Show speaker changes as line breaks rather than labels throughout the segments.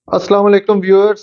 अस्सलाम वालेकुम viewers.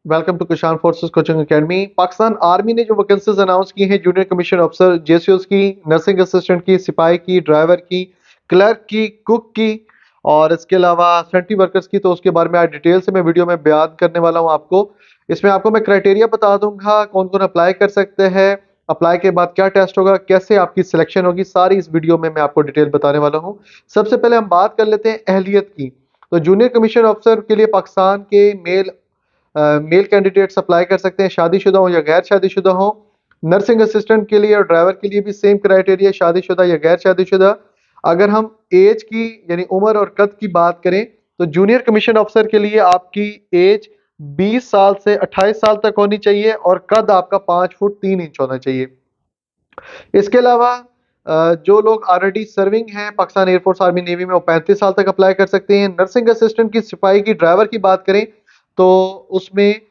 Welcome to किसान forces coaching academy. Pakistan army ने जो वैकेंसीज अनाउंस की हैं जूनियर कमीशन अफसर जेसीओस की, नर्सिंग असिस्टेंट की, सिपाही की, ड्राइवर की, क्लर्क की, कुक की और इसके अलावा सेंट्री वर्कर्स की, तो उसके बारे में आज डिटेल से मैं वीडियो में बयान करने वाला हूं आपको। इसमें आपको मैं क्राइटेरिया बता दूंगा, कौन कौन अप्लाई कर सकते हैं, अप्लाई के बाद क्या टेस्ट होगा, कैसे आपकी सिलेक्शन होगी, सारी इस वीडियो में मैं आपको डिटेल बताने वाला हूँ। सबसे पहले हम बात कर लेते हैं अहलियत की। तो जूनियर कमीशन अफसर के लिए पाकिस्तान के मेल कैंडिडेट्स अप्लाई कर सकते हैं, शादीशुदा हो या गैर शादीशुदा हो। नर्सिंग असिस्टेंट के लिए और ड्राइवर के लिए भी सेम क्राइटेरिया, शादीशुदा या गैर शादीशुदा। अगर हम एज की यानी उम्र और कद की बात करें तो जूनियर कमीशन अफसर के लिए आपकी एज 20 साल से 28 साल तक होनी चाहिए और कद आपका 5 फुट 3 इंच होना चाहिए। इसके अलावा जो लोग ऑलरेडी सर्विंग हैं पाकिस्तान एयरफोर्स आर्मी नेवी में, वो 35 साल तक अप्लाई कर सकते हैं। नर्सिंग असिस्टेंट की, सिपाही की, ड्राइवर की बात करें तो उसमें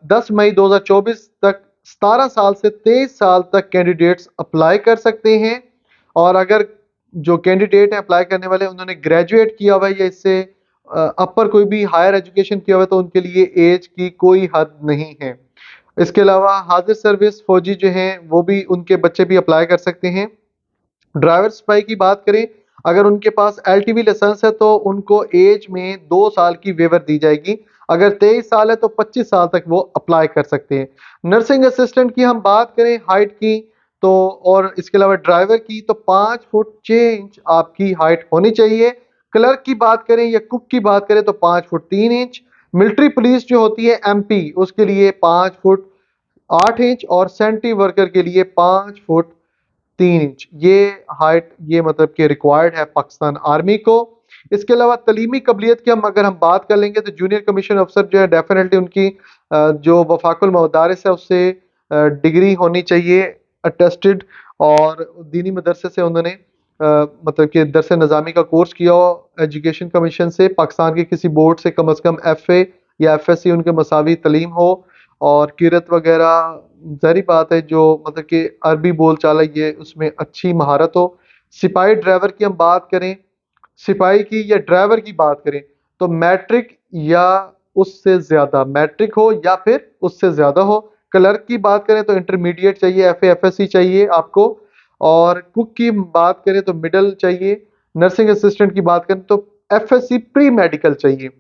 10 मई 2024 तक 17 साल से 23 साल तक कैंडिडेट्स अप्लाई कर सकते हैं। और अगर जो कैंडिडेट हैं अप्लाई करने वाले, उन्होंने ग्रेजुएट किया हुआ है या इससे अपर कोई भी हायर एजुकेशन किया हुआ है, तो उनके लिए एज की कोई हद नहीं है। इसके अलावा हाजिर सर्विस फौजी जो हैं वो भी, उनके बच्चे भी अप्लाई कर सकते हैं। ड्राइवर सिपाही की बात करें, अगर उनके पास एलटीवी लाइसेंस है तो उनको एज में 2 साल की वेवर दी जाएगी। अगर 23 साल है तो 25 साल तक वो अप्लाई कर सकते हैं। नर्सिंग असिस्टेंट की हम बात करें हाइट की, तो और इसके अलावा ड्राइवर की, तो 5 फुट 6 इंच आपकी हाइट होनी चाहिए। क्लर्क की बात करें या कुक की बात करें तो 5 फुट 3 इंच। मिलिट्री पुलिस जो होती है एमपी, उसके लिए 5 फुट 8 इंच और सेंट्री वर्कर के लिए 5 फुट 3 इंच। ये हाइट, ये मतलब कि रिक्वायर्ड है पाकिस्तान आर्मी को। इसके अलावा तलीमी कबलियत की हम अगर हम बात कर लेंगे तो जूनियर कमीशन अफसर जो है डेफिनेटली उनकी जो वफाकुल मदारिस है उससे डिग्री होनी चाहिए अटेस्टेड, और दीनी मदरसे से उन्होंने मतलब कि दरस निज़ामी का कोर्स किया हो। एजुकेशन कमीशन से, पाकिस्तान के किसी बोर्ड से कम अज़ कम एफए या एफएससी उनके मसावी तलीम हो, और किरत वगैरह ज़ाहिर बात है जो मतलब कि अरबी बोल चाल है ये उसमें अच्छी महारत हो। सिपाही ड्राइवर की हम बात करें, सिपाही की या ड्राइवर की बात करें तो मैट्रिक या उससे ज़्यादा, मैट्रिक हो या फिर उससे ज़्यादा हो। क्लर्क की बात करें तो इंटरमीडिएट चाहिए, एफ एफ एस सी चाहिए आपको। और कुक की बात करें तो मिडल चाहिए। नर्सिंग असिस्टेंट की बात करें तो F S C pre medical चाहिए।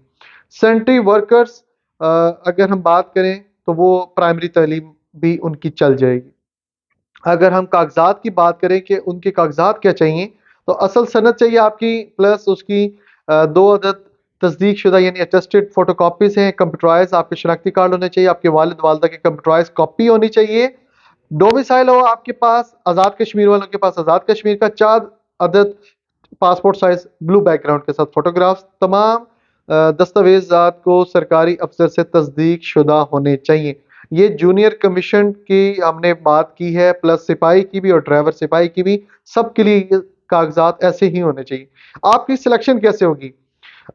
सेंट्री वर्कर्स अगर हम बात करें तो वो प्राइमरी तालीम भी उनकी चल जाएगी। अगर हम कागजात की बात करें कि उनके कागजात क्या चाहिए, तो असल सनद चाहिए आपकी, प्लस उसकी 2 अदद तस्दीक शुदा यानी अटेस्टेड फोटोकॉपीज हैं। कंप्यूटराइज आपके शनाख्ती कार्ड होने चाहिए, आपके वालिद वालदा की कंप्यूटराइज कॉपी होनी चाहिए। डोमिसाइल हो आपके पास आज़ाद कश्मीर वालों के पास आज़ाद कश्मीर का, 4 अदद पासपोर्ट साइज ब्लू बैकग्राउंड के साथ फोटोग्राफ्स। तमाम दस्तावेजात को सरकारी अफसर से तस्दीक शुदा होने चाहिए। ये जूनियर कमीशन की हमने बात की है, प्लस सिपाही की भी और ड्राइवर सिपाही की भी, सबके लिए ये कागजात ऐसे ही होने चाहिए। आपकी सिलेक्शन कैसे होगी,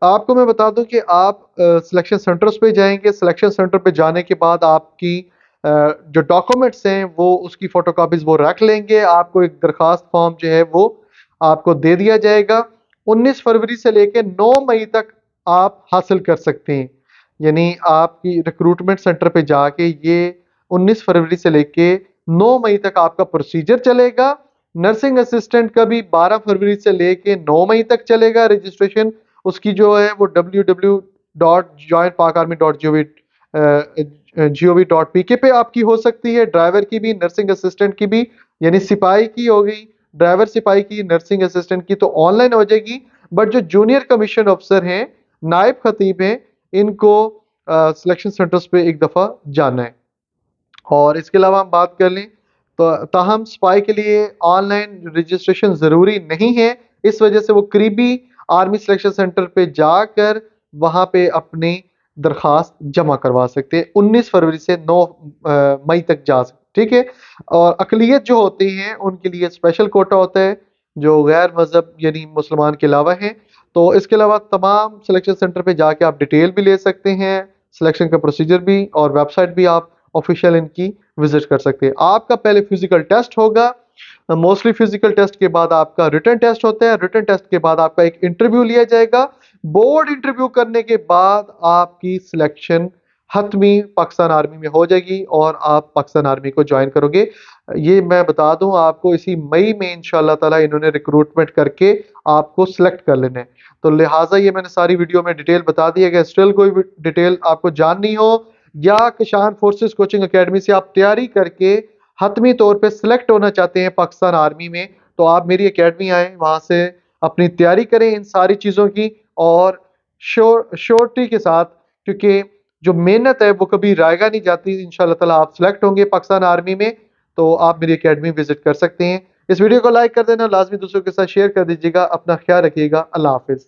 आपको मैं बता दूं कि आप सिलेक्शन सेंटर्स पे जाएंगे। सिलेक्शन सेंटर पे जाने के बाद आपकी जो डॉक्यूमेंट्स हैं वो उसकी फोटोकॉपीज वो रख लेंगे। आपको एक दरखास्त फॉर्म जो है वो आपको दे दिया जाएगा। 19 फरवरी से लेकर 9 मई तक आप हासिल कर सकते हैं। यानी आपकी रिक्रूटमेंट सेंटर पे जाके ये 19 फरवरी से लेके 9 मई तक आपका प्रोसीजर चलेगा। नर्सिंग असिस्टेंट का भी 12 फरवरी से लेके 9 मई तक चलेगा रजिस्ट्रेशन। उसकी जो है वो www.joinpakarmy.gov.pk पे आपकी हो सकती है। ड्राइवर की भी, नर्सिंग असिस्टेंट की भी, यानी सिपाही की हो गई, ड्राइवर सिपाही की, नर्सिंग असिस्टेंट की तो ऑनलाइन हो जाएगी। बट जो जूनियर कमीशन अफसर हैं, नायब खतीब हैं, इनको सिलेक्शन सेंटर्स पे एक दफ़ा जाना है। और इसके अलावा हम बात कर लें तो ताहम सिपाही के लिए ऑनलाइन रजिस्ट्रेशन ज़रूरी नहीं है। इस वजह से वो करीबी आर्मी सिलेक्शन सेंटर पे जाकर वहाँ पे अपनी दरख्वास्त जमा करवा सकते हैं। 19 फरवरी से 9 मई तक जा सकते, ठीक है। और अकलियत जो होती हैं उनके लिए स्पेशल कोटा होता है, जो गैर मजहब यानी मुसलमान के अलावा हैं। तो इसके अलावा तमाम सिलेक्शन सेंटर पे जाके आप डिटेल भी ले सकते हैं, सिलेक्शन का प्रोसीजर भी, और वेबसाइट भी आप ऑफिशियल इनकी विजिट कर सकते हैं। आपका पहले फिजिकल टेस्ट होगा, موسٹلی فزیکل ٹیسٹ کے بعد آپ کا ریٹن ٹیسٹ ہوتا ہے. ریٹن ٹیسٹ کے بعد آپ کا ایک انٹرویو لیا جائے گا. بورڈ انٹرویو کرنے کے بعد آپ کی سلیکشن حتمی پاکستان آرمی میں ہو جائے گی اور آپ پاکستان آرمی کو جوائن کرو گے. یہ میں بتا دوں آپ کو اسی مئی میں انشاءاللہ تعالی انہوں نے ریکروٹمنٹ کر کے آپ کو سلیکٹ کر لینا ہے. تو لہٰذا یہ میں نے ساری ویڈیو میں ڈیٹیل بتا دی ہے کہ اسٹل کوئی ڈیٹیل آپ کو جاننی ہو یا کشان فورسز کوچنگ اکیڈمی سے آپ تیاری کر کے حتمی طور پہ سلیکٹ ہونا چاہتے ہیں پاکستان آرمی میں، تو آپ میری اکیڈمی آئیں، وہاں سے اپنی تیاری کریں ان ساری چیزوں کی اور شورٹی کے ساتھ، کیونکہ جو محنت ہے وہ کبھی رائے گا نہیں جاتی. انشاءاللہ تعالیٰ آپ سلیکٹ ہوں گے پاکستان آرمی میں تو آپ میری اکیڈمی وزٹ کر سکتے ہیں. اس ویڈیو کو لائک کر دینا، لازمی دوستوں کے ساتھ شیئر کر دیجیے گا. اپنا خیال رکھیے گا. اللہ حافظ.